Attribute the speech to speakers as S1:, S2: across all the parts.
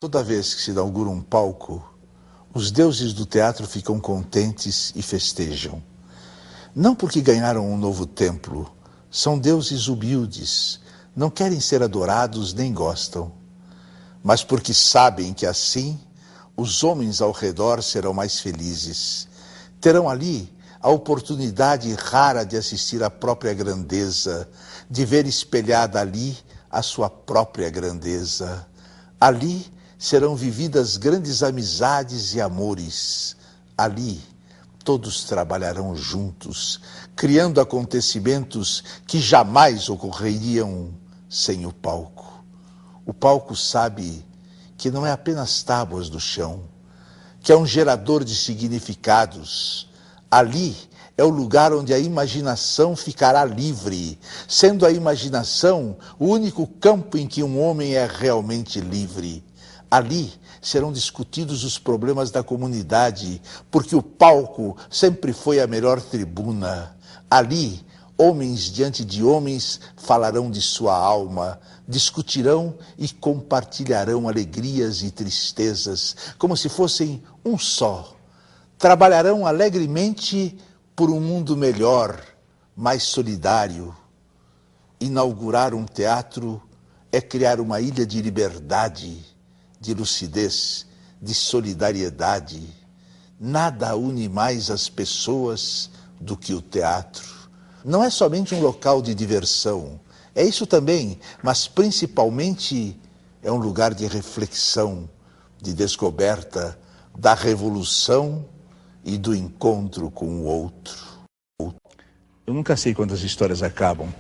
S1: Toda vez que se inaugura um palco, os deuses do teatro ficam contentes e festejam. Não porque ganharam um novo templo, são deuses humildes, não querem ser adorados nem gostam, mas porque sabem que assim os homens ao redor serão mais felizes. Terão ali a oportunidade rara de assistir à própria grandeza, de ver espelhada ali a sua própria grandeza. Ali serão vividas grandes amizades e amores. Ali todos trabalharão juntos, criando acontecimentos que jamais ocorreriam sem o palco. O palco sabe que não é apenas tábuas no chão, que é um gerador de significados. Ali é o lugar onde a imaginação ficará livre, sendo a imaginação o único campo em que um homem é realmente livre. Ali serão discutidos os problemas da comunidade, porque o palco sempre foi a melhor tribuna. Ali, homens diante de homens falarão de sua alma, discutirão e compartilharão alegrias e tristezas, como se fossem um só. Trabalharão alegremente por um mundo melhor, mais solidário. Inaugurar um teatro é criar uma ilha de liberdade, de lucidez, de solidariedade. Nada une mais as pessoas do que o teatro. Não é somente um local de diversão, é isso também, mas principalmente é um lugar de reflexão, de descoberta, da revolução e do encontro com o outro. Eu nunca sei quando as histórias acabam,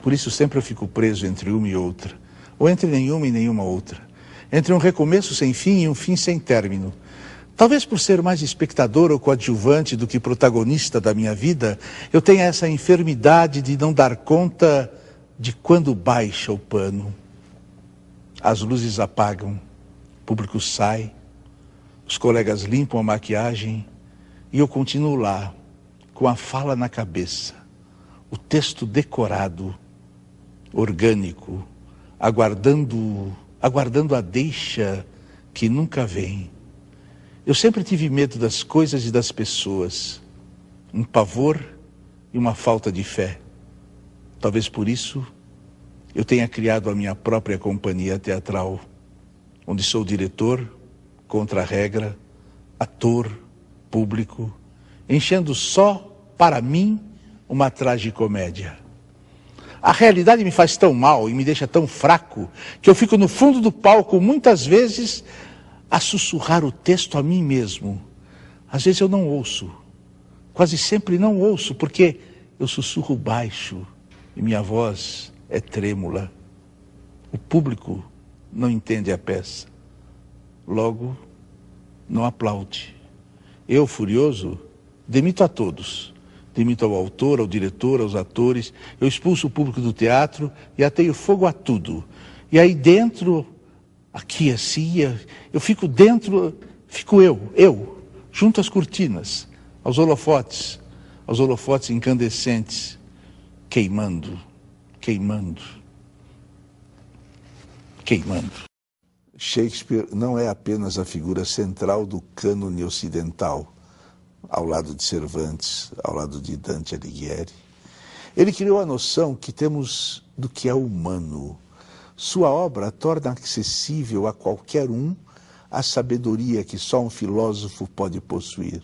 S1: por isso sempre eu fico preso entre uma e outra, ou entre nenhuma e nenhuma outra. Entre um recomeço sem fim e um fim sem término. Talvez por ser mais espectador ou coadjuvante do que protagonista da minha vida, eu tenha essa enfermidade de não dar conta de quando baixa o pano. As luzes apagam, o público sai, os colegas limpam a maquiagem e eu continuo lá, com a fala na cabeça, o texto decorado, orgânico, aguardando a deixa que nunca vem. Eu sempre tive medo das coisas e das pessoas, um pavor e uma falta de fé. Talvez por isso eu tenha criado a minha própria companhia teatral, onde sou diretor, contra a regra, ator, público, enchendo só para mim uma tragicomédia. A realidade me faz tão mal e me deixa tão fraco que eu fico no fundo do palco muitas vezes a sussurrar o texto a mim mesmo. Às vezes eu não ouço, quase sempre não ouço, porque eu sussurro baixo e minha voz é trêmula. O público não entende a peça, logo não aplaude. Eu, furioso, demito a todos. Demito ao autor, ao diretor, aos atores, eu expulso o público do teatro e ateio fogo a tudo. E aí dentro, aqui assim, eu fico dentro, fico eu, junto às cortinas, aos holofotes incandescentes, queimando. Shakespeare não é apenas a figura central do cânone ocidental, ao lado de Cervantes, ao lado de Dante Alighieri. Ele criou a noção que temos do que é humano. Sua obra torna acessível a qualquer um a sabedoria que só um filósofo pode possuir.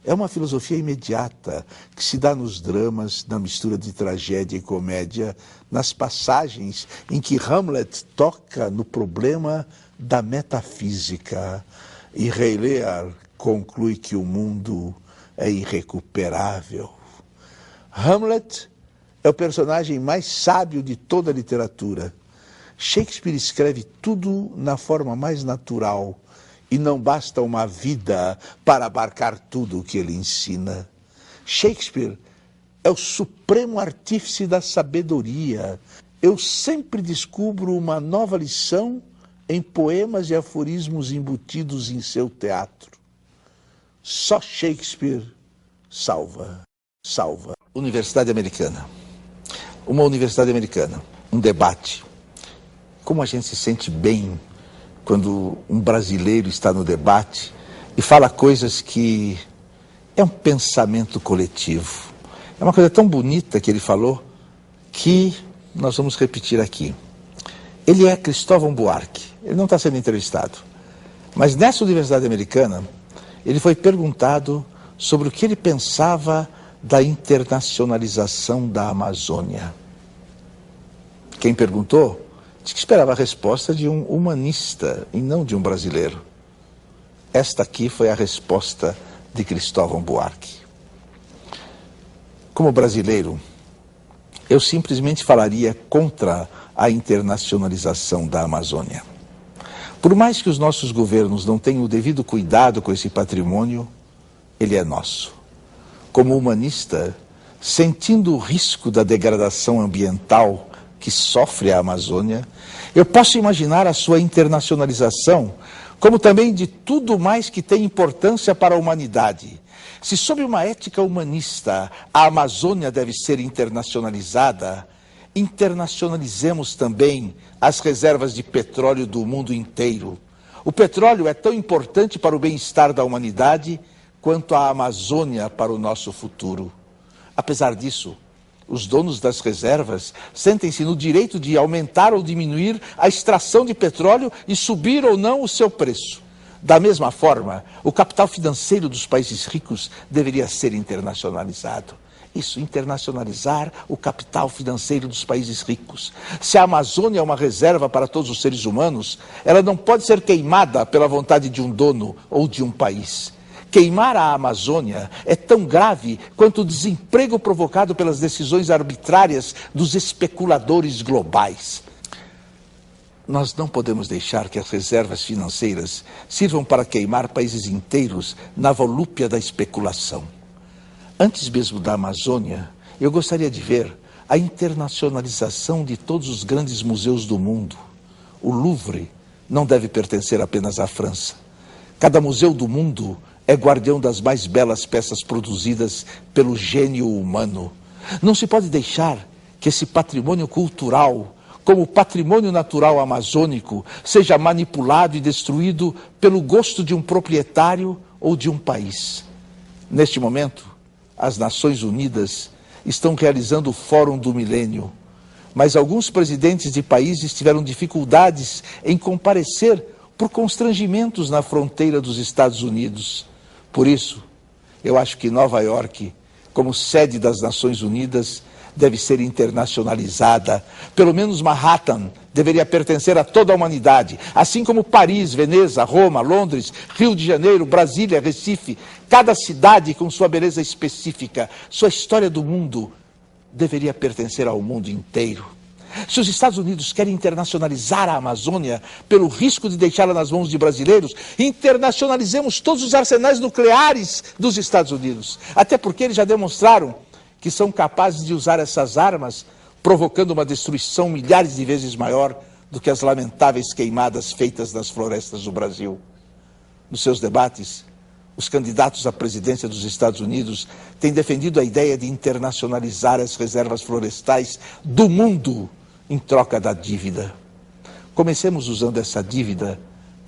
S1: É uma filosofia imediata que se dá nos dramas, na mistura de tragédia e comédia, nas passagens em que Hamlet toca no problema da metafísica e Rei Lear conclui que o mundo é irrecuperável. Hamlet é o personagem mais sábio de toda a literatura. Shakespeare escreve tudo na forma mais natural e não basta uma vida para abarcar tudo o que ele ensina. Shakespeare é o supremo artífice da sabedoria. Eu sempre descubro uma nova lição em poemas e aforismos embutidos em seu teatro. Só Shakespeare salva. Universidade Americana. Uma universidade americana. Um debate. Como a gente se sente bem quando um brasileiro está no debate e fala coisas que é um pensamento coletivo. É uma coisa tão bonita que ele falou que nós vamos repetir aqui. Ele é Cristóvão Buarque, ele não está sendo entrevistado. Mas nessa Universidade Americana, ele foi perguntado sobre o que ele pensava da internacionalização da Amazônia. Quem perguntou disse que esperava a resposta de um humanista e não de um brasileiro. Esta aqui foi a resposta de Cristóvão Buarque. Como brasileiro, eu simplesmente falaria contra a internacionalização da Amazônia. Por mais que os nossos governos não tenham o devido cuidado com esse patrimônio, ele é nosso. Como humanista, sentindo o risco da degradação ambiental que sofre a Amazônia, eu posso imaginar a sua internacionalização como também de tudo mais que tem importância para a humanidade. Se sob uma ética humanista a Amazônia deve ser internacionalizada, internacionalizemos também as reservas de petróleo do mundo inteiro. O petróleo é tão importante para o bem-estar da humanidade quanto a Amazônia para o nosso futuro. Apesar disso, os donos das reservas sentem-se no direito de aumentar ou diminuir a extração de petróleo e subir ou não o seu preço. Da mesma forma, o capital financeiro dos países ricos deveria ser internacionalizado. Isso, internacionalizar o capital financeiro dos países ricos. Se a Amazônia é uma reserva para todos os seres humanos, ela não pode ser queimada pela vontade de um dono ou de um país. Queimar a Amazônia é tão grave quanto o desemprego provocado pelas decisões arbitrárias dos especuladores globais. Nós não podemos deixar que as reservas financeiras sirvam para queimar países inteiros na volúpia da especulação. Antes mesmo da Amazônia, eu gostaria de ver a internacionalização de todos os grandes museus do mundo. O Louvre não deve pertencer apenas à França. Cada museu do mundo é guardião das mais belas peças produzidas pelo gênio humano. Não se pode deixar que esse patrimônio cultural, como o patrimônio natural amazônico, seja manipulado e destruído pelo gosto de um proprietário ou de um país. Neste momento, as Nações Unidas estão realizando o Fórum do Milênio, mas alguns presidentes de países tiveram dificuldades em comparecer por constrangimentos na fronteira dos Estados Unidos. Por isso, eu acho que Nova York, como sede das Nações Unidas, deve ser internacionalizada. Pelo menos Manhattan deveria pertencer a toda a humanidade, assim como Paris, Veneza, Roma, Londres, Rio de Janeiro, Brasília, Recife. Cada cidade com sua beleza específica, sua história do mundo, deveria pertencer ao mundo inteiro. Se os Estados Unidos querem internacionalizar a Amazônia pelo risco de deixá-la nas mãos de brasileiros, internacionalizemos todos os arsenais nucleares dos Estados Unidos. Até porque eles já demonstraram que são capazes de usar essas armas, provocando uma destruição milhares de vezes maior do que as lamentáveis queimadas feitas nas florestas do Brasil. Nos seus debates, os candidatos à presidência dos Estados Unidos têm defendido a ideia de internacionalizar as reservas florestais do mundo em troca da dívida. Comecemos usando essa dívida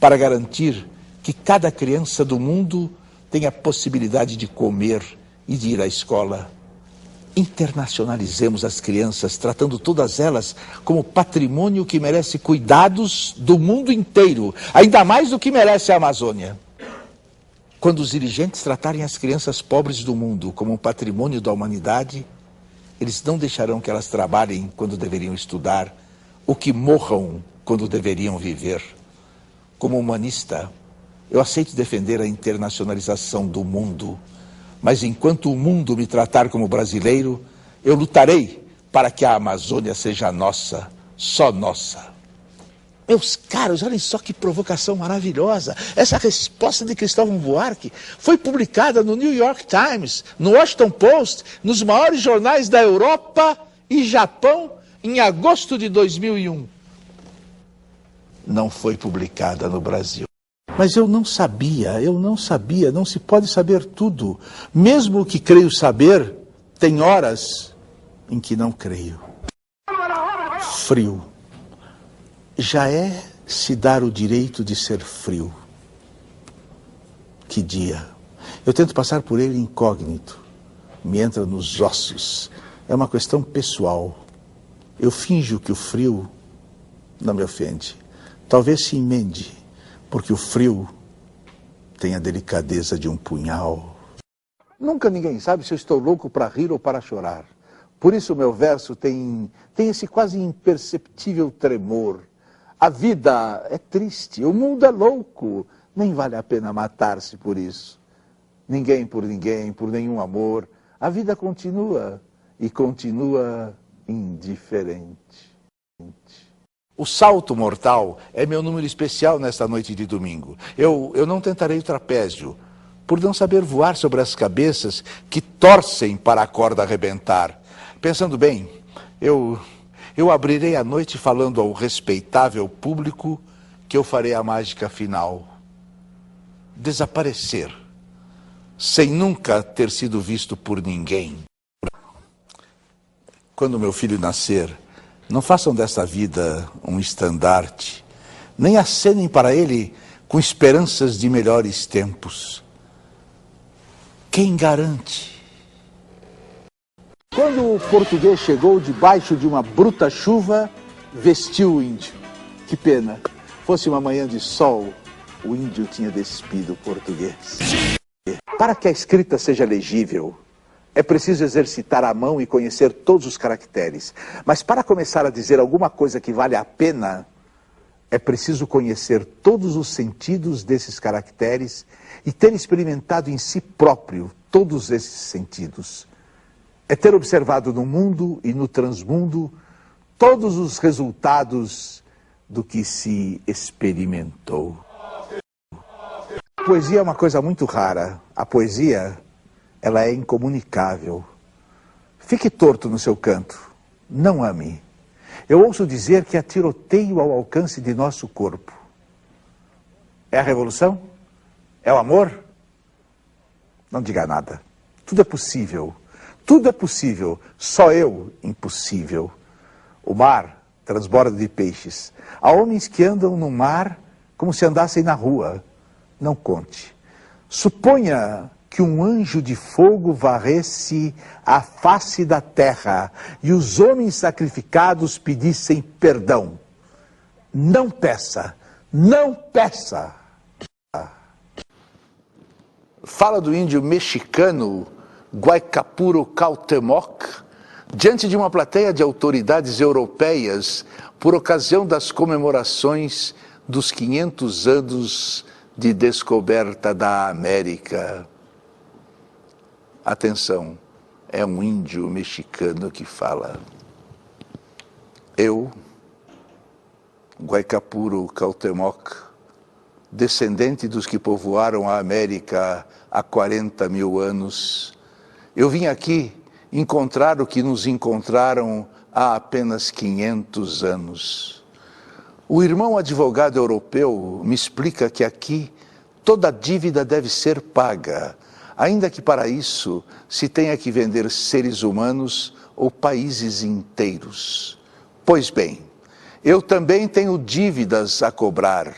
S1: para garantir que cada criança do mundo tenha a possibilidade de comer e de ir à escola. Internacionalizemos as crianças, tratando todas elas como patrimônio que merece cuidados do mundo inteiro, ainda mais do que merece a Amazônia. Quando os dirigentes tratarem as crianças pobres do mundo como um patrimônio da humanidade, eles não deixarão que elas trabalhem quando deveriam estudar, ou que morram quando deveriam viver. Como humanista, eu aceito defender a internacionalização do mundo, mas enquanto o mundo me tratar como brasileiro, eu lutarei para que a Amazônia seja nossa, só nossa. Meus caros, olhem só que provocação maravilhosa. Essa resposta de Cristóvão Buarque foi publicada no New York Times, no Washington Post, nos maiores jornais da Europa e Japão em agosto de 2001. Não foi publicada no Brasil. Mas eu não sabia, não se pode saber tudo. Mesmo o que creio saber, tem horas em que não creio. Frio. Já é se dar o direito de ser frio. Que dia! Eu tento passar por ele incógnito. Me entra nos ossos. É uma questão pessoal. Eu finjo que o frio não me ofende. Talvez se emende, porque o frio tem a delicadeza de um punhal. Nunca ninguém sabe se eu estou louco para rir ou para chorar. Por isso o meu verso tem esse quase imperceptível tremor. A vida é triste, o mundo é louco. Nem vale a pena matar-se por isso. Ninguém por ninguém, por nenhum amor. A vida continua e continua indiferente. O salto mortal é meu número especial nesta noite de domingo. Eu não tentarei o trapézio, por não saber voar sobre as cabeças que torcem para a corda arrebentar. Pensando bem, eu abrirei a noite falando ao respeitável público que eu farei a mágica final. Desaparecer, sem nunca ter sido visto por ninguém. Quando meu filho nascer, não façam desta vida um estandarte, nem acenem para ele com esperanças de melhores tempos. Quem garante? Quando o português chegou debaixo de uma bruta chuva, vestiu o índio. Que pena, fosse uma manhã de sol, o índio tinha despido o português. Para que a escrita seja legível, é preciso exercitar a mão e conhecer todos os caracteres. Mas para começar a dizer alguma coisa que vale a pena, é preciso conhecer todos os sentidos desses caracteres e ter experimentado em si próprio todos esses sentidos. É ter observado no mundo e no transmundo todos os resultados do que se experimentou. A poesia é uma coisa muito rara. A poesia, ela é incomunicável. Fique torto no seu canto. Não ame. Eu ouço dizer que há tiroteio ao alcance de nosso corpo. É a revolução? É o amor? Não diga nada. Tudo é possível. Tudo é possível. Só eu, impossível. O mar transborda de peixes. Há homens que andam no mar como se andassem na rua. Não conte. Suponha que um anjo de fogo varresse a face da terra e os homens sacrificados pedissem perdão. Não peça, não peça. Fala do índio mexicano Guaycapuro Cuauhtémoc diante de uma plateia de autoridades europeias por ocasião das comemorações dos 500 anos de descoberta da América. Atenção, é um índio mexicano que fala. Eu, Guaycapuro Cuauhtémoc, descendente dos que povoaram a América há 40 mil anos, eu vim aqui encontrar o que nos encontraram há apenas 500 anos. O irmão advogado europeu me explica que aqui toda dívida deve ser paga, ainda que para isso se tenha que vender seres humanos ou países inteiros. Pois bem, eu também tenho dívidas a cobrar.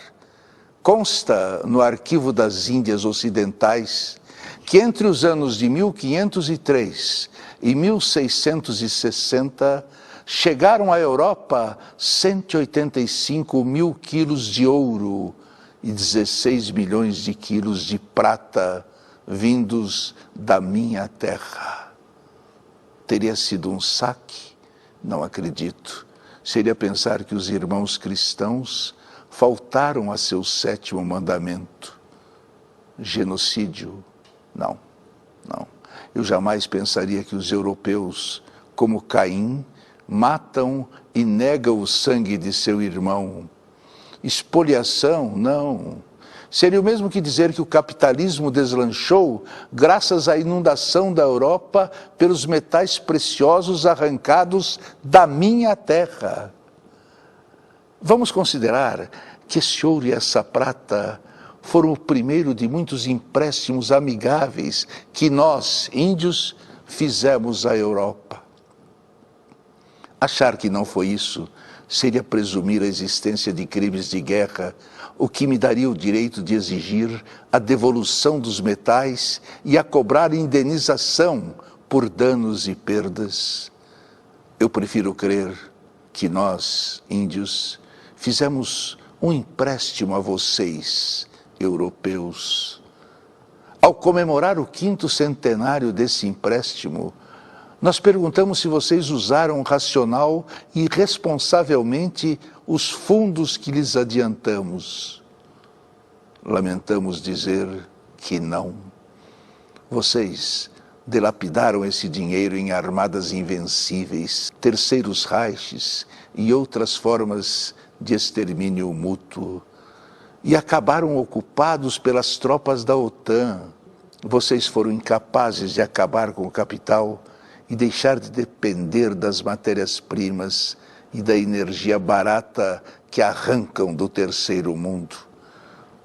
S1: Consta no Arquivo das Índias Ocidentais que entre os anos de 1503 e 1660 chegaram à Europa 185 mil quilos de ouro e 16 milhões de quilos de prata vindos da minha terra. Teria sido um saque? Não acredito. Seria pensar que os irmãos cristãos faltaram a seu 7º mandamento. Genocídio? Não, não. Eu jamais pensaria que os europeus, como Caim, matam e negam o sangue de seu irmão. Espoliação? Não. Seria o mesmo que dizer que o capitalismo deslanchou graças à inundação da Europa pelos metais preciosos arrancados da minha terra. Vamos considerar que esse ouro e essa prata foram o primeiro de muitos empréstimos amigáveis que nós, índios, fizemos à Europa. Achar que não foi isso seria presumir a existência de crimes de guerra, o que me daria o direito de exigir a devolução dos metais e a cobrar indenização por danos e perdas. Eu prefiro crer que nós, índios, fizemos um empréstimo a vocês, europeus. Ao comemorar o 5º centenário desse empréstimo, nós perguntamos se vocês usaram racional e responsavelmente os fundos que lhes adiantamos. Lamentamos dizer que não. Vocês dilapidaram esse dinheiro em armadas invencíveis, terceiros Reiches e outras formas de extermínio mútuo, e acabaram ocupados pelas tropas da OTAN. Vocês foram incapazes de acabar com o capital e deixar de depender das matérias-primas e da energia barata que arrancam do terceiro mundo.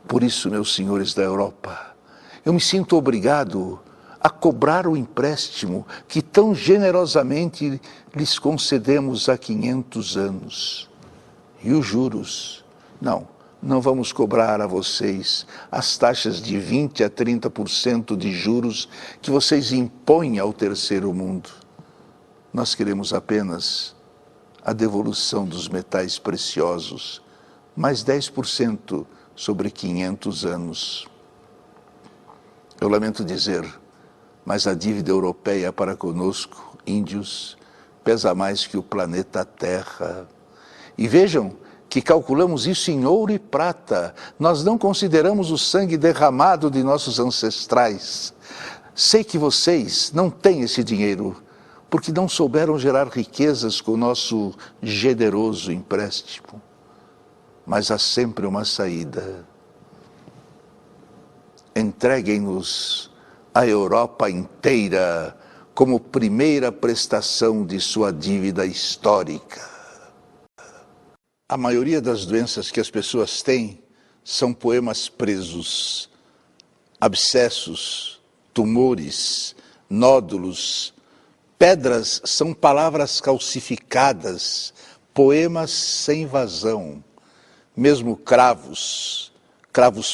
S1: Por isso, meus senhores da Europa, eu me sinto obrigado a cobrar o empréstimo que tão generosamente lhes concedemos há 500 anos. E os juros? Não vamos cobrar a vocês as taxas de 20% a 30% de juros que vocês impõem ao terceiro mundo. Nós queremos apenas a devolução dos metais preciosos, mais 10% sobre 500 anos. Eu lamento dizer, mas a dívida europeia para conosco, índios, pesa mais que o planeta Terra. E vejam que calculamos isso em ouro e prata. Nós não consideramos o sangue derramado de nossos ancestrais. Sei que vocês não têm esse dinheiro, porque não souberam gerar riquezas com o nosso generoso empréstimo. Mas há sempre uma saída. Entreguem-nos a Europa inteira como primeira prestação de sua dívida histórica. A maioria das doenças que as pessoas têm são poemas presos, abscessos, tumores, nódulos. Pedras são palavras calcificadas, poemas sem vazão. Mesmo cravos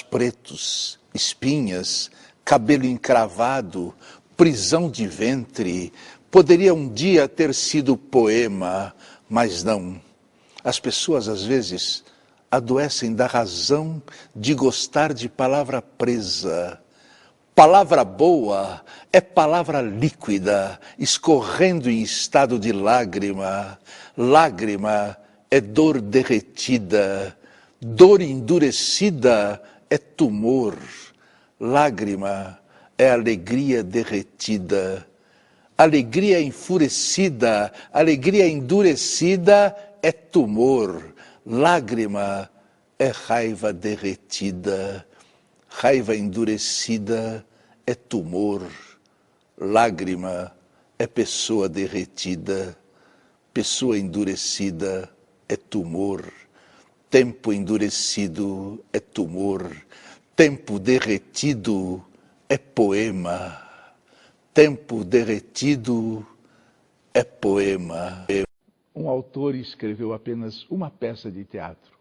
S1: pretos, espinhas, cabelo encravado, prisão de ventre, poderia um dia ter sido poema, mas não. As pessoas, às vezes, adoecem da razão de gostar de palavra presa. Palavra boa é palavra líquida, escorrendo em estado de lágrima. Lágrima é dor derretida. Dor endurecida é tumor. Lágrima é alegria derretida. Alegria enfurecida, alegria endurecida é tumor. Lágrima é raiva derretida. Raiva endurecida é tumor. Lágrima é pessoa derretida. Pessoa endurecida é tumor. Tempo endurecido é tumor. Tempo derretido é poema. Tempo derretido é poema.
S2: Um autor escreveu apenas uma peça de teatro,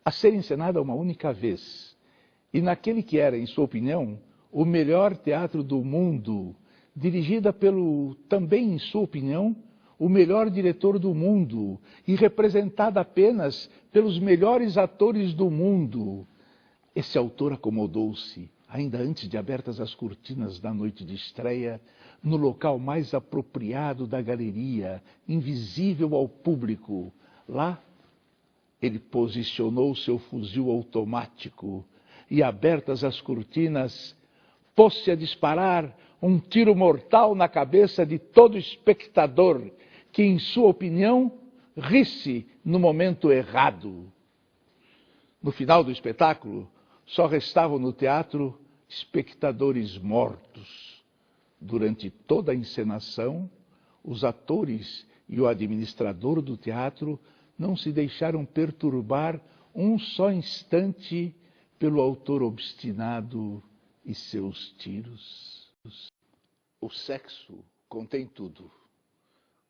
S2: a ser encenada uma única vez. E naquele que era, em sua opinião, o melhor teatro do mundo, dirigida pelo, também em sua opinião, o melhor diretor do mundo e representada apenas pelos melhores atores do mundo. Esse autor acomodou-se, ainda antes de abertas as cortinas da noite de estreia, no local mais apropriado da galeria, invisível ao público. Lá, ele posicionou seu fuzil automático e, abertas as cortinas, pôs-se a disparar um tiro mortal na cabeça de todo espectador que, em sua opinião, ri-se no momento errado. No final do espetáculo, só restavam no teatro espectadores mortos. Durante toda a encenação, os atores e o administrador do teatro não se deixaram perturbar um só instante pelo autor obstinado e seus tiros.
S1: O sexo contém tudo.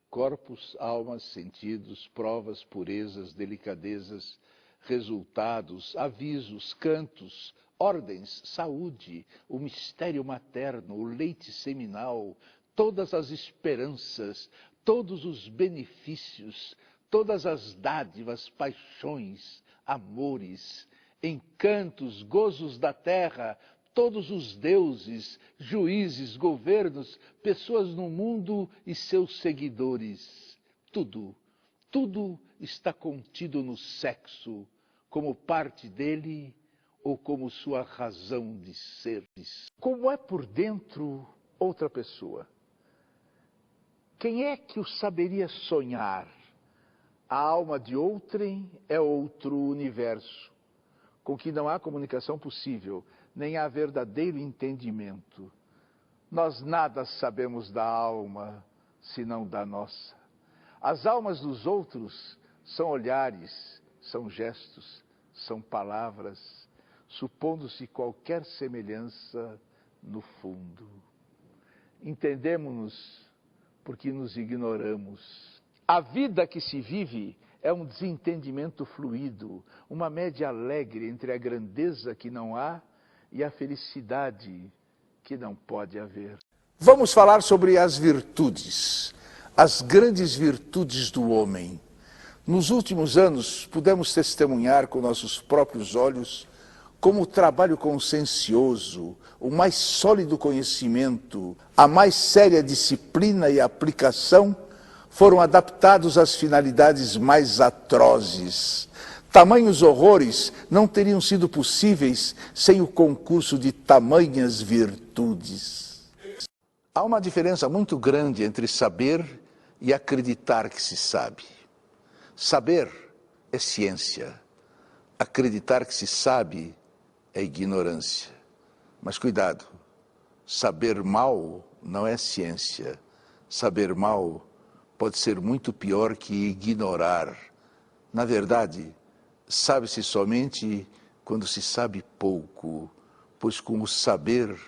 S2: Corpos, almas, sentidos, provas, purezas, delicadezas, resultados, avisos, cantos, ordens, saúde, o mistério materno, o leite seminal, todas as esperanças, todos os benefícios, todas as dádivas, paixões, amores, encantos, gozos da terra, todos os deuses, juízes, governos, pessoas no mundo e seus seguidores. Tudo está contido no sexo, como parte dele ou como sua razão de ser. Como é por dentro outra pessoa? Quem é que o saberia sonhar? A alma de outrem é outro universo, com que não há comunicação possível, nem há verdadeiro entendimento. Nós nada sabemos da alma, senão da nossa. As almas dos outros são olhares, são gestos, são palavras, supondo-se qualquer semelhança no fundo. Entendemos-nos porque nos ignoramos. A vida que se vive é um desentendimento fluido, uma média alegre entre a grandeza que não há e a felicidade que não pode haver.
S1: Vamos falar sobre as virtudes, as grandes virtudes do homem. Nos últimos anos, pudemos testemunhar com nossos próprios olhos como o trabalho consciencioso, o mais sólido conhecimento, a mais séria disciplina e aplicação foram adaptados às finalidades mais atrozes. Tamanhos horrores não teriam sido possíveis sem o concurso de tamanhas virtudes. Há uma diferença muito grande entre saber e acreditar que se sabe. Saber é ciência. Acreditar que se sabe é ignorância. Mas cuidado, saber mal não é ciência. Saber mal pode ser muito pior que ignorar. Na verdade, sabe-se somente quando se sabe pouco, pois com o saber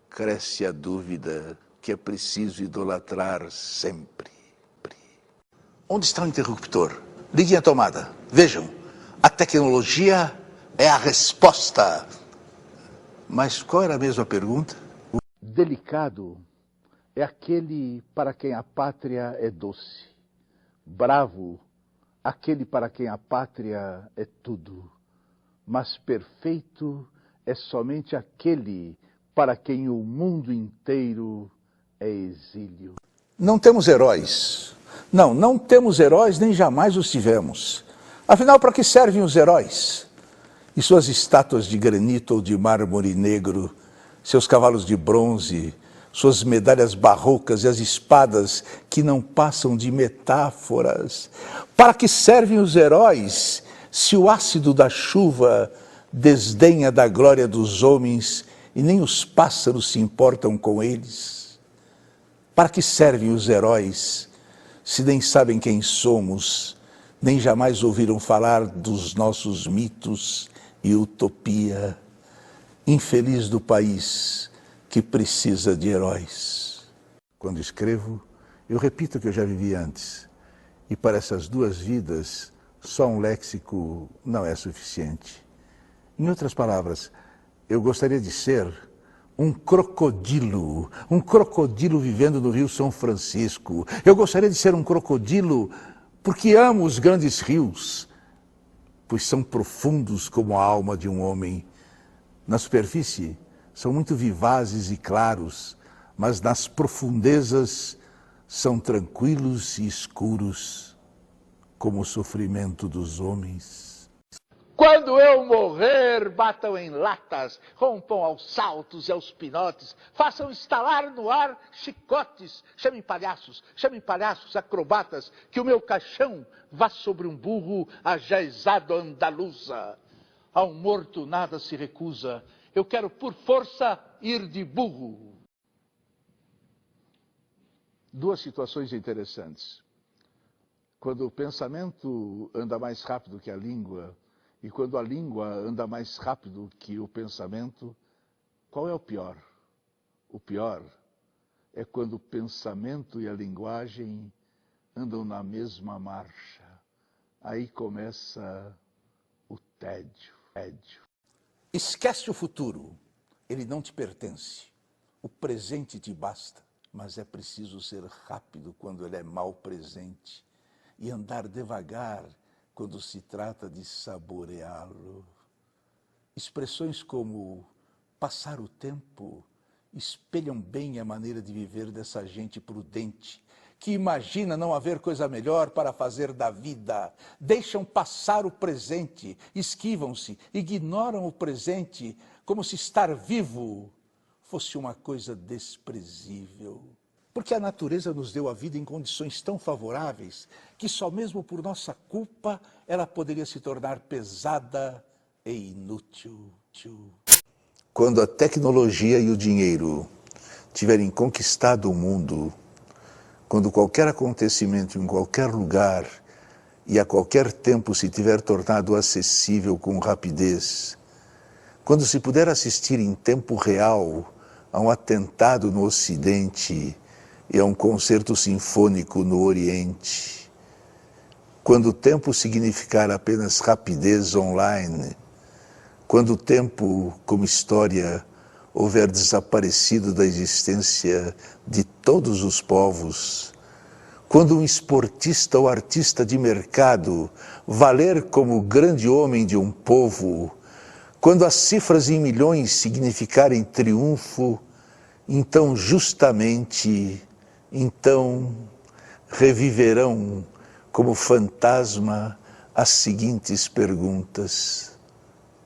S1: cresce a dúvida que é preciso idolatrar sempre. Onde está o interruptor? Liguem a tomada. Vejam, a tecnologia é a resposta. Mas qual era a mesma pergunta?
S2: Delicado é aquele para quem a pátria é doce. Bravo, aquele para quem a pátria é tudo. Mas perfeito é somente aquele para quem o mundo inteiro é exílio.
S1: Não temos heróis. Não temos heróis, nem jamais os tivemos. Afinal, para que servem os heróis? E suas estátuas de granito ou de mármore negro, seus cavalos de bronze, suas medalhas barrocas e as espadas que não passam de metáforas. Para que servem os heróis se o ácido da chuva desdenha da glória dos homens e nem os pássaros se importam com eles? Para que servem os heróis se nem sabem quem somos, nem jamais ouviram falar dos nossos mitos e utopia? Infeliz do país que precisa de heróis. Quando escrevo, eu repito o que eu já vivi antes. E para essas duas vidas, só um léxico não é suficiente. Em outras palavras, eu gostaria de ser um crocodilo vivendo no Rio São Francisco. Eu gostaria de ser um crocodilo porque amo os grandes rios, pois são profundos como a alma de um homem. Na superfície, são muito vivazes e claros, mas nas profundezas são tranquilos e escuros, como o sofrimento dos homens.
S2: Quando eu morrer, batam em latas, rompam aos saltos e aos pinotes, façam estalar no ar chicotes, chamem palhaços acrobatas, que o meu caixão vá sobre um burro ajaezado andaluza. Ao morto nada se recusa, eu quero por força ir de burro. Duas situações interessantes. Quando o pensamento anda mais rápido que a língua, e quando a língua anda mais rápido que o pensamento, qual é o pior? O pior é quando o pensamento e a linguagem andam na mesma marcha. Aí começa o tédio.
S1: Esquece o futuro, ele não te pertence. O presente te basta, mas é preciso ser rápido quando ele é mau presente e andar devagar quando se trata de saboreá-lo. Expressões como passar o tempo espelham bem a maneira de viver dessa gente prudente, que imagina não haver coisa melhor para fazer da vida. Deixam passar o presente, esquivam-se, ignoram o presente, como se estar vivo fosse uma coisa desprezível. Porque a natureza nos deu a vida em condições tão favoráveis que só mesmo por nossa culpa ela poderia se tornar pesada e inútil. Quando a tecnologia e o dinheiro tiverem conquistado o mundo, quando qualquer acontecimento em qualquer lugar e a qualquer tempo se tiver tornado acessível com rapidez, quando se puder assistir em tempo real a um atentado no Ocidente e a um concerto sinfônico no Oriente, quando o tempo significar apenas rapidez online, quando o tempo, como história, houver desaparecido da existência de todos os povos, quando um esportista ou artista de mercado valer como grande homem de um povo, quando as cifras em milhões significarem triunfo, então justamente, reviverão como fantasma as seguintes perguntas: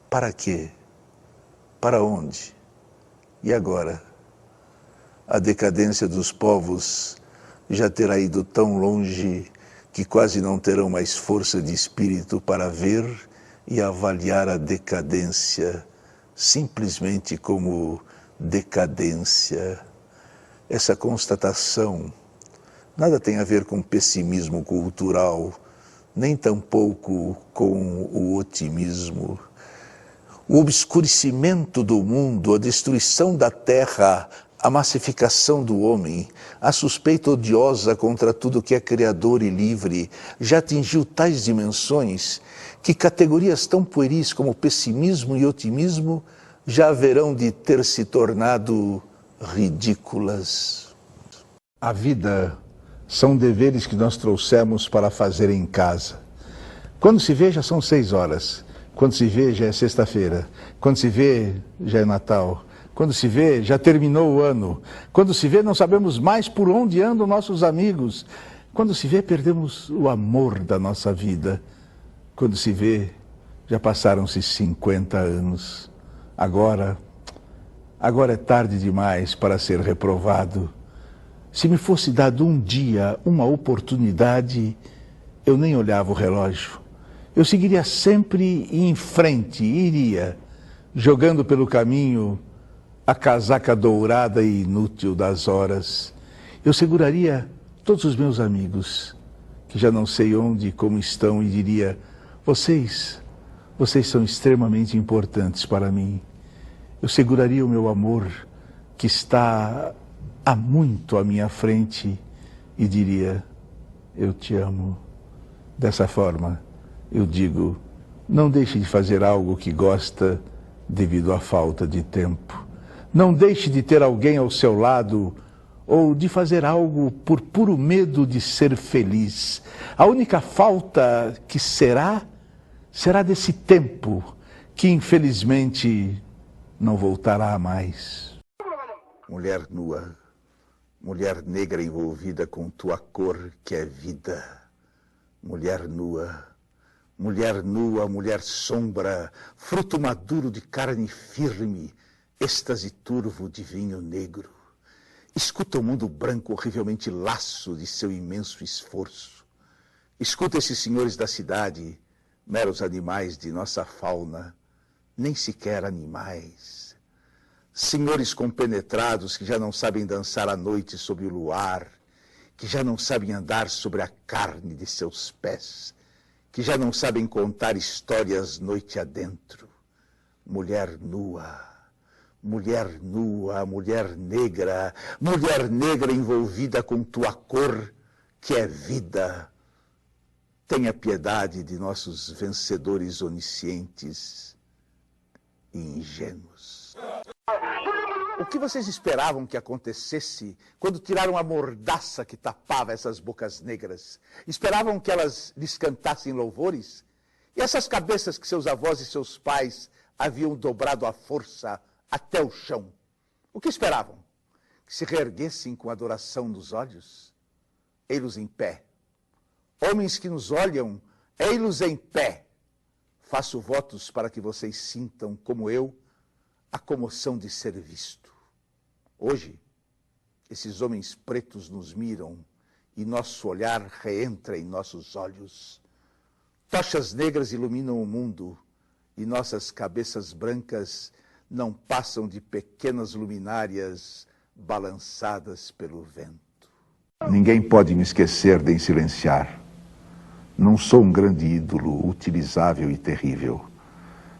S1: para quê? Para onde? E agora? A decadência dos povos já terá ido tão longe que quase não terão mais força de espírito para ver e avaliar a decadência simplesmente como decadência. Essa constatação nada tem a ver com pessimismo cultural, nem tampouco com o otimismo. O obscurecimento do mundo, a destruição da terra, a massificação do homem, a suspeita odiosa contra tudo que é criador e livre, já atingiu tais dimensões que categorias tão pueris como pessimismo e otimismo já haverão de ter se tornado ridículas. A vida são deveres que nós trouxemos para fazer em casa. Quando se vê, já são 6 horas. Quando se vê, já é sexta-feira. Quando se vê, já é Natal. Quando se vê, já terminou o ano. Quando se vê, não sabemos mais por onde andam nossos amigos. Quando se vê, perdemos o amor da nossa vida. Quando se vê, já passaram-se 50 anos. Agora é tarde demais para ser reprovado. Se me fosse dado um dia, uma oportunidade, eu nem olhava o relógio. Eu seguiria sempre em frente, iria, jogando pelo caminho a casaca dourada e inútil das horas. Eu seguraria todos os meus amigos, que já não sei onde e como estão, e diria: vocês são extremamente importantes para mim. Eu seguraria o meu amor, que está há muito à minha frente, e diria: eu te amo. Dessa forma, eu digo: não deixe de fazer algo que gosta devido à falta de tempo. Não deixe de ter alguém ao seu lado ou de fazer algo por puro medo de ser feliz. A única falta que será desse tempo que infelizmente não voltará mais. Mulher nua, mulher negra envolvida com tua cor que é vida. Mulher nua, mulher sombra, fruto maduro de carne firme, êxtase turvo de vinho negro. Escuta o mundo branco horrivelmente laço de seu imenso esforço. Escuta esses senhores da cidade, meros animais de nossa fauna, nem sequer animais. Senhores compenetrados que já não sabem dançar à noite sob o luar, que já não sabem andar sobre a carne de seus pés, que já não sabem contar histórias noite adentro. Mulher nua, mulher nua, mulher negra envolvida com tua cor que é vida, tenha piedade de nossos vencedores oniscientes e ingênuos. O que vocês esperavam que acontecesse quando tiraram a mordaça que tapava essas bocas negras? Esperavam que elas lhes cantassem louvores? E essas cabeças que seus avós e seus pais haviam dobrado à força até o chão? O que esperavam? Que se reerguessem com adoração nos olhos? Ei-los em pé. Homens que nos olham, ei-los em pé. Faço votos para que vocês sintam, como eu, a comoção de ser visto. Hoje, esses homens pretos nos miram e nosso olhar reentra em nossos olhos. Tochas negras iluminam o mundo e nossas cabeças brancas não passam de pequenas luminárias balançadas pelo vento. Ninguém pode me esquecer nem silenciar. Não sou um grande ídolo utilizável e terrível.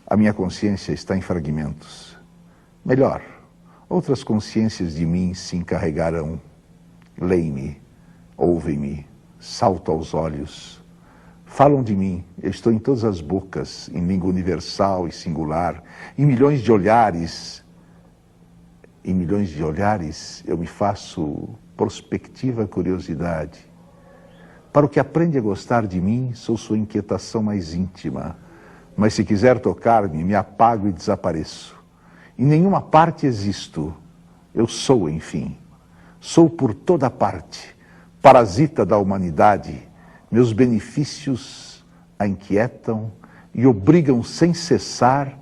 S1: A minha consciência está em fragmentos. Melhor, outras consciências de mim se encarregarão. Leem-me, ouvem-me, salto aos olhos. Falam de mim, eu estou em todas as bocas, em língua universal e singular, em milhões de olhares. Em milhões de olhares eu me faço prospectiva curiosidade. Para o que aprende a gostar de mim, sou sua inquietação mais íntima. Mas se quiser tocar-me, me apago e desapareço. Em nenhuma parte existo. Eu sou, enfim. Sou por toda parte, parasita da humanidade. Meus benefícios a inquietam e obrigam sem cessar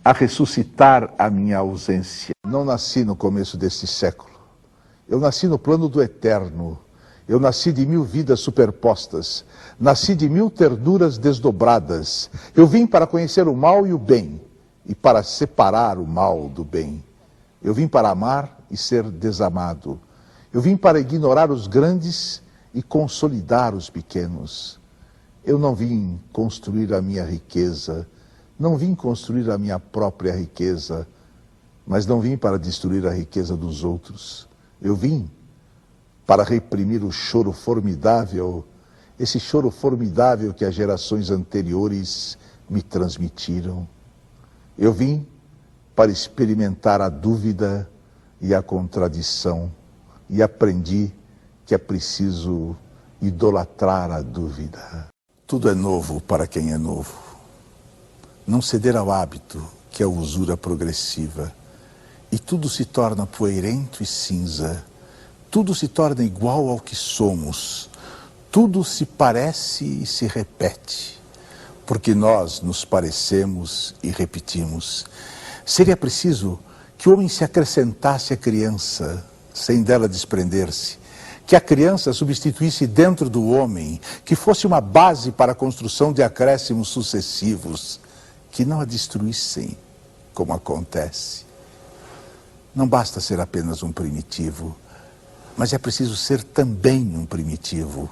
S1: a ressuscitar a minha ausência. Não nasci no começo deste século. Eu nasci no plano do eterno. Eu nasci de 1000 vidas superpostas. Nasci de 1000 ternuras desdobradas. Eu vim para conhecer o mal e o bem, e para separar o mal do bem. Eu vim para amar e ser desamado. Eu vim para ignorar os grandes e consolidar os pequenos. Eu não vim construir a minha riqueza, não vim construir a minha própria riqueza, mas não vim para destruir a riqueza dos outros. Eu vim para reprimir o choro formidável, esse choro formidável que as gerações anteriores me transmitiram. Eu vim para experimentar a dúvida e a contradição, e aprendi que é preciso idolatrar a dúvida. Tudo é novo para quem é novo. Não ceder ao hábito, que é a usura progressiva, e tudo se torna poeirento e cinza. Tudo se torna igual ao que somos. Tudo se parece e se repete, porque nós nos parecemos e repetimos. Seria preciso que o homem se acrescentasse à criança, sem dela desprender-se, que a criança substituísse dentro do homem, que fosse uma base para a construção de acréscimos sucessivos, que não a destruíssem, como acontece. Não basta ser apenas um primitivo, mas é preciso ser também um primitivo.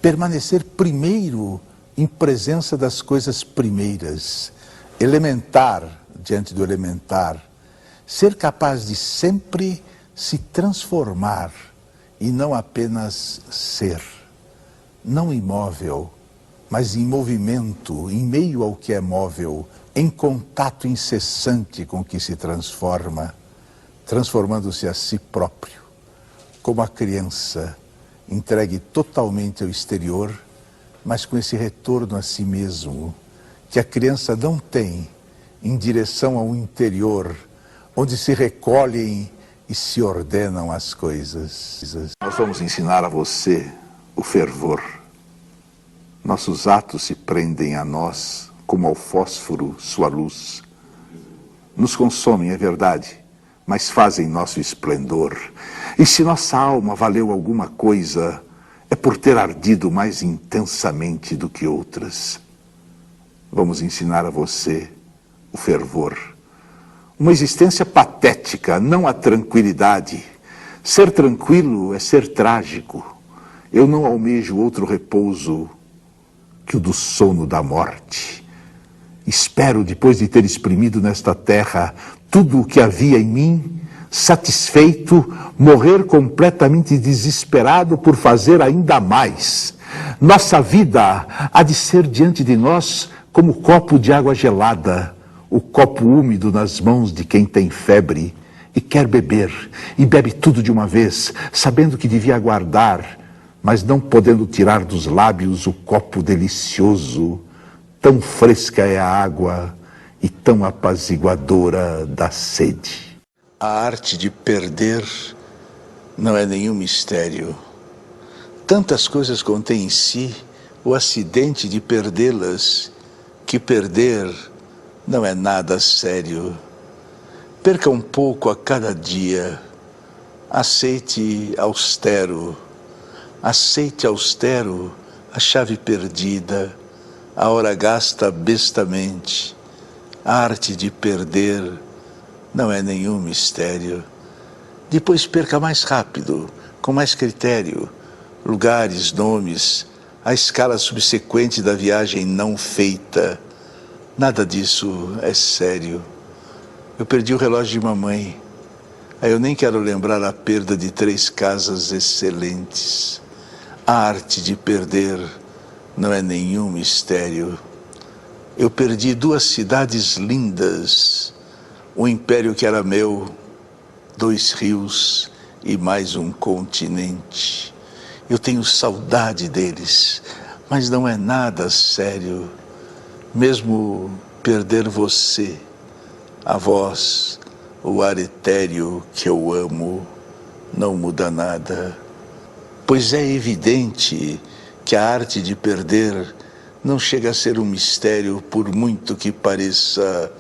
S1: Permanecer primeiro em presença das coisas primeiras. Elementar diante do elementar. Ser capaz de sempre se transformar e não apenas ser. Não imóvel, mas em movimento, em meio ao que é móvel, em contato incessante com o que se transforma, transformando-se a si próprio. Como a criança, entregue totalmente ao exterior, mas com esse retorno a si mesmo, que a criança não tem, em direção ao interior, onde se recolhem e se ordenam as coisas. Nós vamos ensinar a você o fervor. Nossos atos se prendem a nós, como ao fósforo sua luz. Nos consomem, é verdade, mas fazem nosso esplendor. E se nossa alma valeu alguma coisa, é por ter ardido mais intensamente do que outras. Vamos ensinar a você o fervor. Uma existência patética, não a tranquilidade. Ser tranquilo é ser trágico. Eu não almejo outro repouso que o do sono da morte. Espero, depois de ter exprimido nesta terra tudo o que havia em mim, satisfeito, morrer completamente desesperado por fazer ainda mais. Nossa vida há de ser diante de nós como copo de água gelada, o copo úmido nas mãos de quem tem febre e quer beber, e bebe tudo de uma vez, sabendo que devia aguardar, mas não podendo tirar dos lábios o copo delicioso. Tão fresca é a água e tão apaziguadora da sede. A arte de perder não é nenhum mistério. Tantas coisas contém em si o acidente de perdê-las, que perder não é nada sério. Perca um pouco a cada dia, aceite austero a chave perdida, a hora gasta bestamente. A arte de perder não é nenhum mistério. Depois perca mais rápido, com mais critério, lugares, nomes, a escala subsequente da viagem não feita. Nada disso é sério. Eu perdi o relógio de mamãe. Eu nem quero lembrar a perda de 3 casas excelentes. A arte de perder não é nenhum mistério. Eu perdi 2 cidades lindas, um império que era meu, 2 rios e mais um continente. Eu tenho saudade deles, mas não é nada sério. Mesmo perder você, a voz, o ar etéreo que eu amo, não muda nada. Pois é evidente que a arte de perder não chega a ser um mistério, por muito que pareça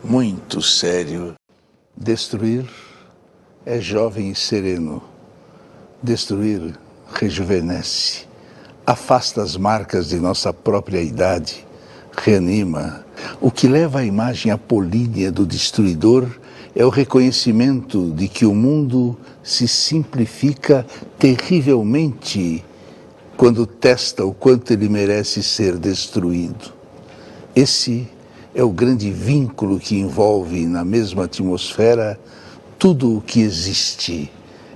S1: muito sério. Destruir é jovem e sereno. Destruir rejuvenesce, afasta as marcas de nossa própria idade, reanima. O que leva a imagem apolínea do destruidor é o reconhecimento de que o mundo se simplifica terrivelmente quando testa o quanto ele merece ser destruído. Esse é o grande vínculo que envolve na mesma atmosfera tudo o que existe.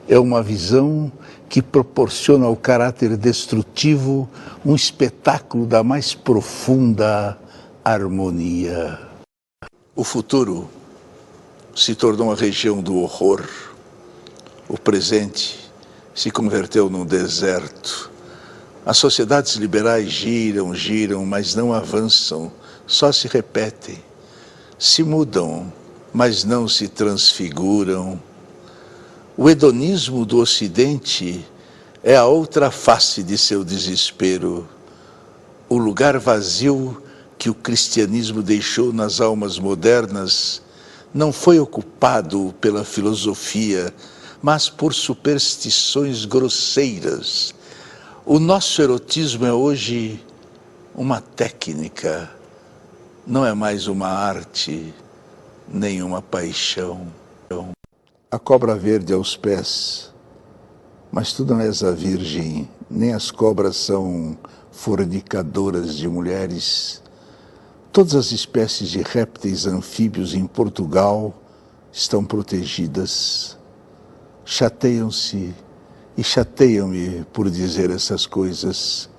S1: É uma visão que proporciona ao caráter destrutivo um espetáculo da mais profunda harmonia. O futuro se tornou uma região do horror. O presente se converteu num deserto. As sociedades liberais giram, mas não avançam, só se repetem. Se mudam, mas não se transfiguram. O hedonismo do Ocidente é a outra face de seu desespero. O lugar vazio que o cristianismo deixou nas almas modernas não foi ocupado pela filosofia, mas por superstições grosseiras. O nosso erotismo é hoje uma técnica, não é mais uma arte, nem uma paixão. A cobra verde aos pés, mas tu não és a virgem, nem as cobras são fornicadoras de mulheres. Todas as espécies de répteis anfíbios em Portugal estão protegidas. Chateiam-se e chateiam-me por dizer essas coisas.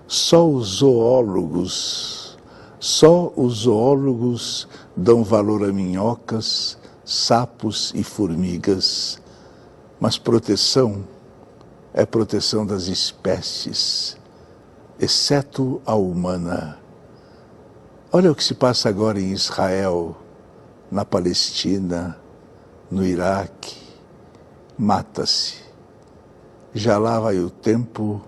S1: Só os zoólogos dão valor a minhocas, sapos e formigas, mas proteção é proteção das espécies, exceto a humana. Olha o que se passa agora em Israel, na Palestina, no Iraque. Mata-se. Já lá vai o tempo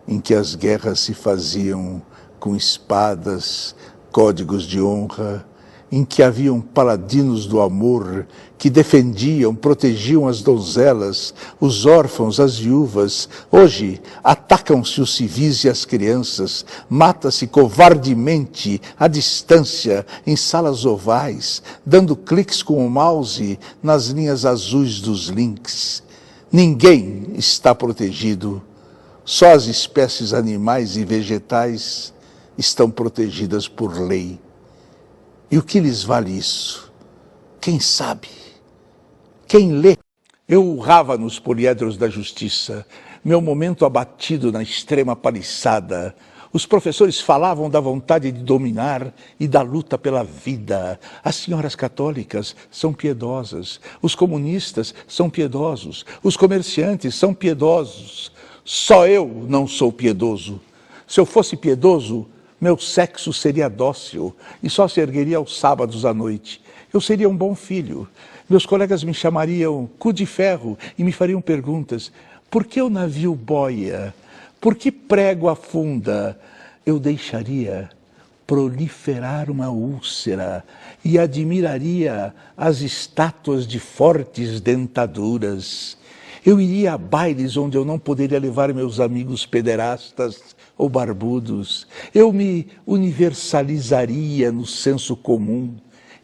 S1: em que as guerras se faziam com espadas, códigos de honra, em que haviam paladinos do amor que defendiam, protegiam as donzelas, os órfãos, as viúvas. Hoje atacam-se os civis e as crianças, mata-se covardemente à distância, em salas ovais, dando cliques com o mouse nas linhas azuis dos links. Ninguém está protegido, só as espécies animais e vegetais estão protegidas por lei. E o que lhes vale isso? Quem sabe? Quem lê? Eu urrava nos poliedros da justiça, meu momento abatido na extrema paliçada. Os professores falavam da vontade de dominar e da luta pela vida. As senhoras católicas são piedosas, os comunistas são piedosos, os comerciantes são piedosos. Só eu não sou piedoso. Se eu fosse piedoso, meu sexo seria dócil e só se ergueria aos sábados à noite. Eu seria um bom filho. Meus colegas me chamariam cu de ferro e me fariam perguntas. Por que o navio boia? Por que prego afunda? Eu deixaria proliferar uma úlcera e admiraria as estátuas de fortes dentaduras. Eu iria a bailes onde eu não poderia levar meus amigos pederastas ou barbudos. Eu me universalizaria no senso comum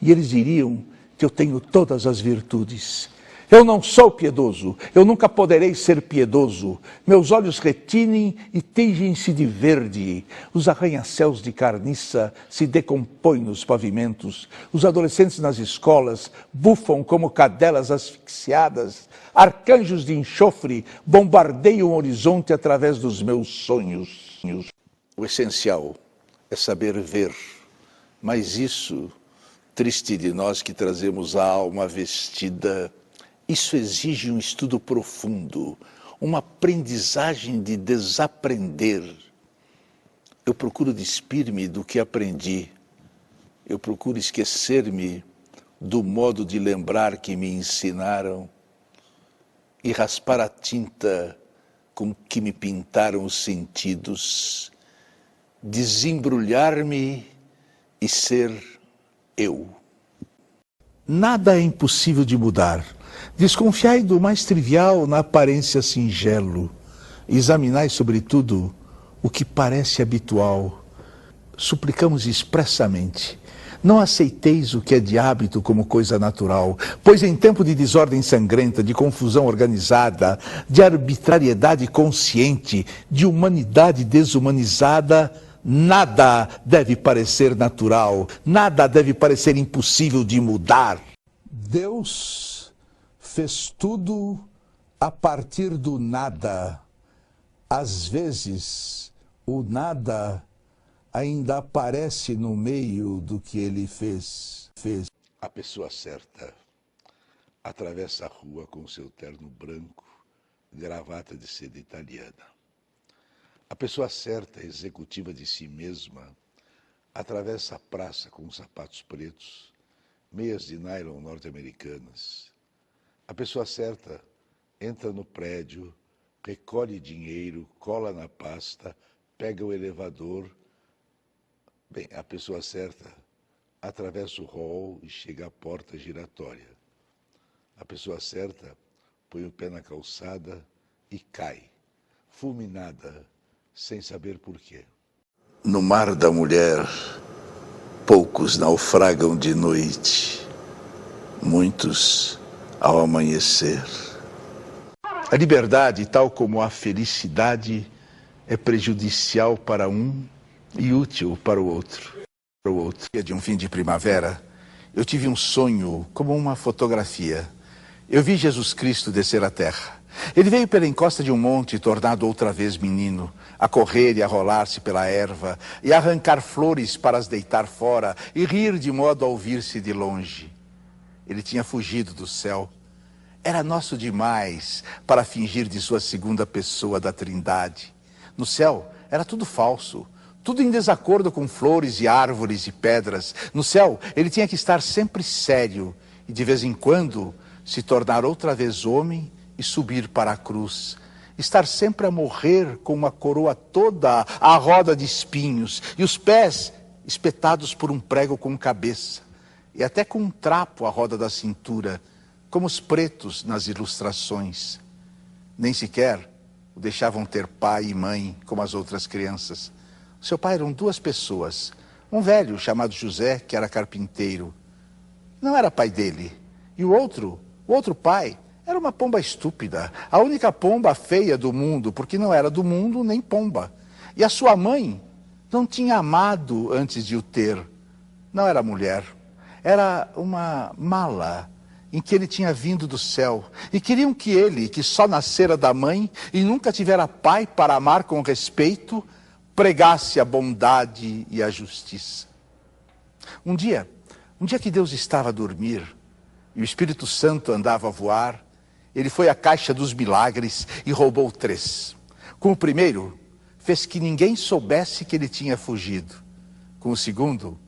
S1: e eles diriam que eu tenho todas as virtudes. Eu não sou piedoso, eu nunca poderei ser piedoso. Meus olhos retinem e tingem-se de verde. Os arranha-céus de carniça se decompõem nos pavimentos. Os adolescentes nas escolas bufam como cadelas asfixiadas. Arcanjos de enxofre bombardeiam o horizonte através dos meus sonhos. O essencial é saber ver, mas isso, triste de nós que trazemos a alma vestida, isso exige um estudo profundo, uma aprendizagem de desaprender. Eu procuro despir-me do que aprendi. Eu procuro esquecer-me do modo de lembrar que me ensinaram e raspar a tinta com que me pintaram os sentidos, desembrulhar-me e ser eu. Nada é impossível de mudar. Desconfiai do mais trivial na aparência singelo. Examinai, sobretudo, o que parece habitual. Suplicamos expressamente. Não aceiteis o que é de hábito como coisa natural, pois em tempo de desordem sangrenta, de confusão organizada, de arbitrariedade consciente, de humanidade desumanizada, nada deve parecer natural, nada deve parecer impossível de mudar. Deus fez tudo a partir do nada. Às vezes, o nada ainda aparece no meio do que ele fez. A pessoa certa atravessa a rua com seu terno branco, gravata de seda italiana. A pessoa certa, executiva de si mesma, atravessa a praça com sapatos pretos, meias de nylon norte-americanas. A pessoa certa entra no prédio, recolhe dinheiro, cola na pasta, pega o elevador. Bem, a pessoa certa atravessa o hall e chega à porta giratória. A pessoa certa põe o pé na calçada e cai, fulminada, sem saber por quê. No mar da mulher, poucos naufragam de noite, muitos ao amanhecer. A liberdade, tal como a felicidade, é prejudicial para um e útil para o outro. De um fim de primavera, eu tive um sonho como uma fotografia. Eu vi Jesus Cristo descer à terra. Ele veio pela encosta de um monte, tornado outra vez menino, a correr e a rolar-se pela erva, e a arrancar flores para as deitar fora, e rir de modo a ouvir-se de longe. Ele tinha fugido do céu. Era nosso demais para fingir de sua segunda pessoa da Trindade. No céu era tudo falso, tudo em desacordo com flores e árvores e pedras. No céu ele tinha que estar sempre sério e de vez em quando se tornar outra vez homem e subir para a cruz. Estar sempre a morrer com uma coroa toda à roda de espinhos e os pés espetados por um prego com cabeça e até com um trapo à roda da cintura, como os pretos nas ilustrações. Nem sequer o deixavam ter pai e mãe como as outras crianças. Seu pai eram duas pessoas, um velho chamado José, que era carpinteiro. Não era pai dele. E o outro pai, era uma pomba estúpida, a única pomba feia do mundo, porque não era do mundo nem pomba. E a sua mãe não tinha amado antes de o ter. Não era mulher, era uma mala. em que ele tinha vindo do céu, e queriam que ele, que só nascera da mãe e nunca tivera pai para amar com respeito, pregasse a bondade e a justiça. Um dia que Deus estava a dormir e o Espírito Santo andava a voar, ele foi à caixa dos milagres e roubou 3. Com o primeiro, fez que ninguém soubesse que ele tinha fugido. Com o segundo,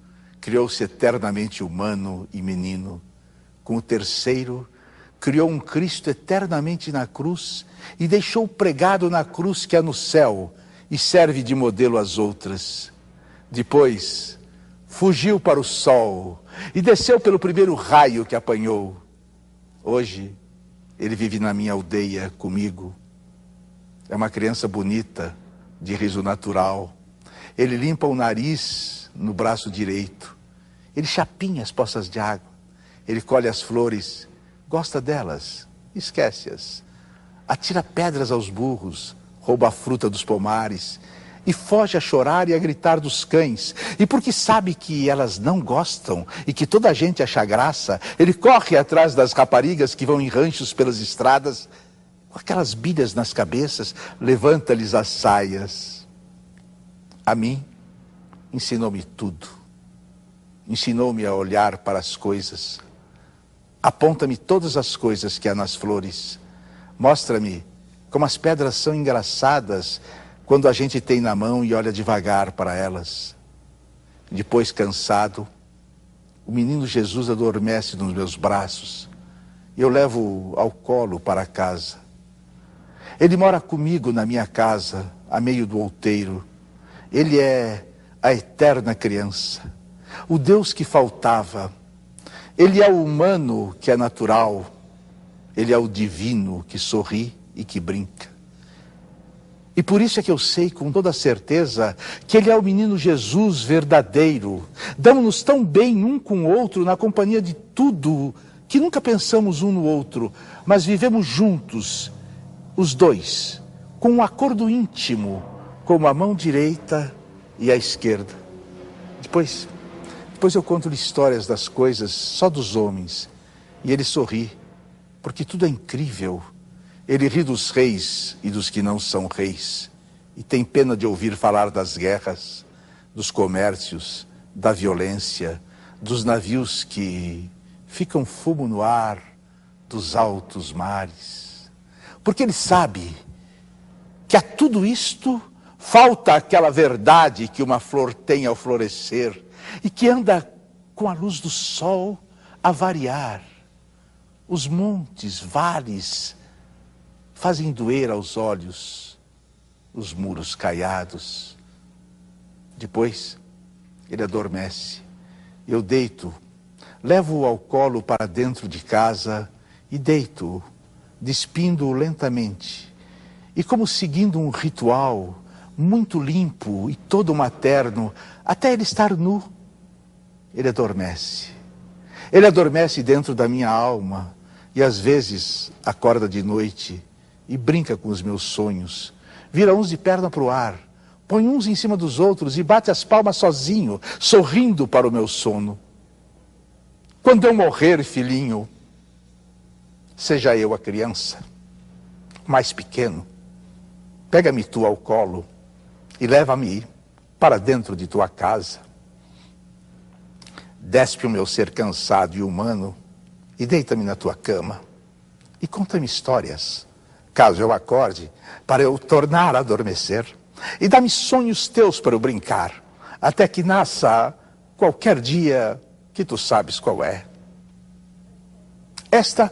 S1: criou-se eternamente humano e menino. Com o terceiro, criou um Cristo eternamente na cruz e deixou pregado na cruz que é no céu e serve de modelo às outras. Depois, fugiu para o sol e desceu pelo primeiro raio que apanhou. Hoje, ele vive na minha aldeia comigo. É uma criança bonita, de riso natural. Ele limpa o nariz no braço direito. Ele chapinha as poças de água. Ele colhe as flores, gosta delas, esquece-as. Atira pedras aos burros, rouba a fruta dos pomares e foge a chorar e a gritar dos cães. E porque sabe que elas não gostam e que toda a gente acha graça, ele corre atrás das raparigas que vão em ranchos pelas estradas, com aquelas bilhas nas cabeças, levanta-lhes as saias. A mim, ensinou-me tudo. Ensinou-me a olhar para as coisas. Aponta-me todas as coisas que há nas flores. Mostra-me como as pedras são engraçadas quando a gente tem na mão e olha devagar para elas. Depois, cansado, o menino Jesus adormece nos meus braços e eu levo-o ao colo para casa. Ele mora comigo na minha casa, a meio do outeiro. Ele é a eterna criança, o Deus que faltava. Ele é o humano que é natural. Ele é o divino que sorri e que brinca. E por isso é que eu sei com toda certeza que ele é o menino Jesus verdadeiro. Damos-nos tão bem um com o outro na companhia de tudo que nunca pensamos um no outro, mas vivemos juntos, os dois, com um acordo íntimo, como a mão direita e a esquerda. Depois eu conto-lhe histórias das coisas só dos homens, e ele sorri, porque tudo é incrível. Ele ri dos reis e dos que não são reis, e tem pena de ouvir falar das guerras, dos comércios, da violência, dos navios que ficam fumo no ar, dos altos mares. Porque ele sabe que a tudo isto falta aquela verdade que uma flor tem ao florescer e que anda com a luz do sol a variar. Os montes, vales, fazem doer aos olhos os muros caiados. Depois, ele adormece. Eu deito, levo-o ao colo para dentro de casa e deito-o, despindo-o lentamente. E como seguindo um ritual muito limpo e todo materno, até ele estar nu, ele adormece. Ele adormece dentro da minha alma e às vezes acorda de noite e brinca com os meus sonhos. Vira uns de perna para o ar, põe uns em cima dos outros e bate as palmas sozinho, sorrindo para o meu sono. Quando eu morrer, filhinho, seja eu a criança, mais pequeno, pega-me tu ao colo e leva-me para dentro de tua casa. Despe o meu ser cansado e humano e deita-me na tua cama e conta-me histórias, caso eu acorde, para eu tornar a adormecer, e dá-me sonhos teus para eu brincar, até que nasça qualquer dia que tu sabes qual é. Esta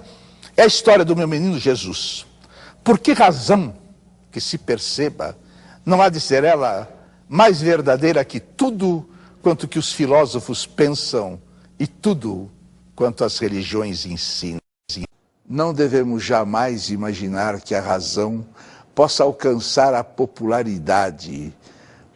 S1: é a história do meu menino Jesus. Por que razão que se perceba, não há de ser ela mais verdadeira que tudo quanto que os filósofos pensam e tudo quanto as religiões ensinam. Não devemos jamais imaginar que a razão possa alcançar a popularidade.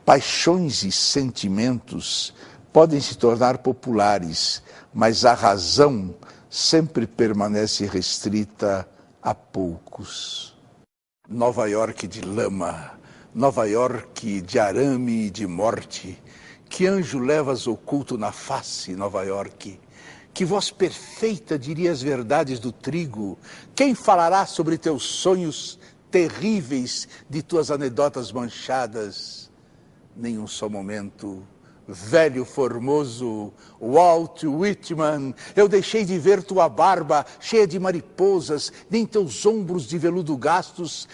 S1: Paixões e sentimentos podem se tornar populares, mas a razão sempre permanece restrita a poucos. Nova York de lama, Nova York de arame e de morte. Que anjo levas oculto na face, Nova York? Que voz perfeita diria as verdades do trigo? Quem falará sobre teus sonhos terríveis, de tuas anedotas manchadas? Nem um só momento. Velho formoso, Walt Whitman, eu deixei de ver tua barba cheia de mariposas, nem teus ombros de veludo gastos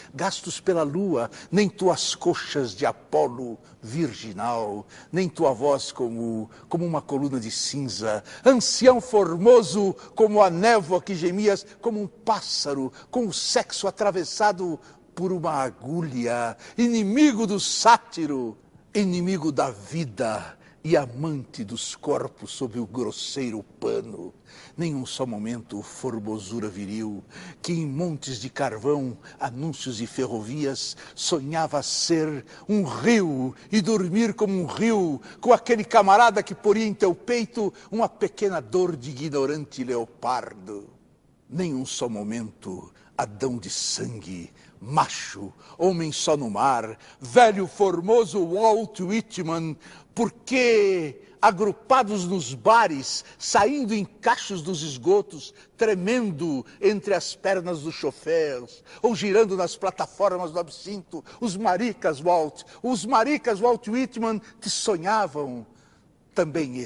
S1: pela lua, nem tuas coxas de Apolo virginal, nem tua voz como uma coluna de cinza, ancião formoso como a névoa que gemias, como um pássaro com o sexo atravessado por uma agulha, inimigo do sátiro, inimigo da vida e amante dos corpos sob o grosseiro pano. Nenhum só momento formosura viril, que em montes de carvão, anúncios e ferrovias, sonhava ser um rio e dormir como um rio, com aquele camarada que poria em teu peito uma pequena dor de ignorante leopardo. Nenhum só momento, Adão de sangue, macho, homem só no mar, velho formoso Walt Whitman, porque agrupados nos bares, saindo em cachos dos esgotos, tremendo entre as pernas dos chofés, ou girando nas plataformas do absinto, os maricas Walt Whitman te sonhavam. Também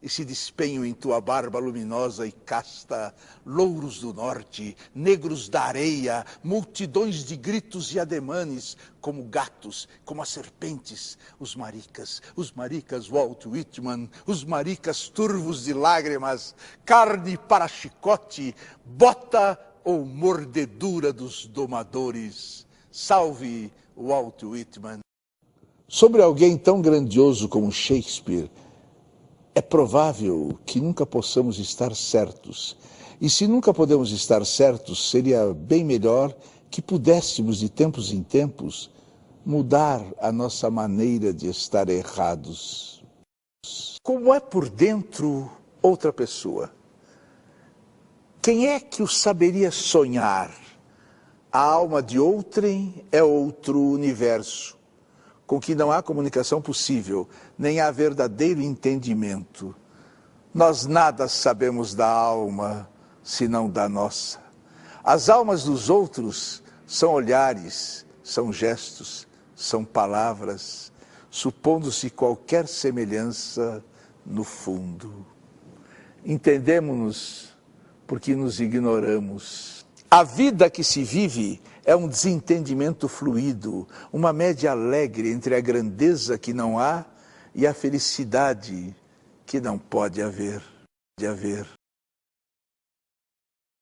S1: esse despenho em tua barba luminosa e casta, louros do norte, negros da areia, multidões de gritos e ademanes, como gatos, como as serpentes, os maricas Walt Whitman, os maricas turvos de lágrimas, carne para chicote, bota ou mordedura dos domadores. Salve Walt Whitman. Sobre alguém tão grandioso como Shakespeare, é provável que nunca possamos estar certos. E se nunca podemos estar certos, seria bem melhor que pudéssemos, de tempos em tempos, mudar a nossa maneira de estar errados. Como é por dentro outra pessoa? Quem é que o saberia sonhar? A alma de outrem é outro universo, com que não há comunicação possível, nem há verdadeiro entendimento. Nós nada sabemos da alma, senão da nossa. As almas dos outros são olhares, são gestos, são palavras, supondo-se qualquer semelhança no fundo. Entendemos-nos porque nos ignoramos. A vida que se vive é um desentendimento fluido, uma média alegre entre a grandeza que não há e a felicidade que não pode haver.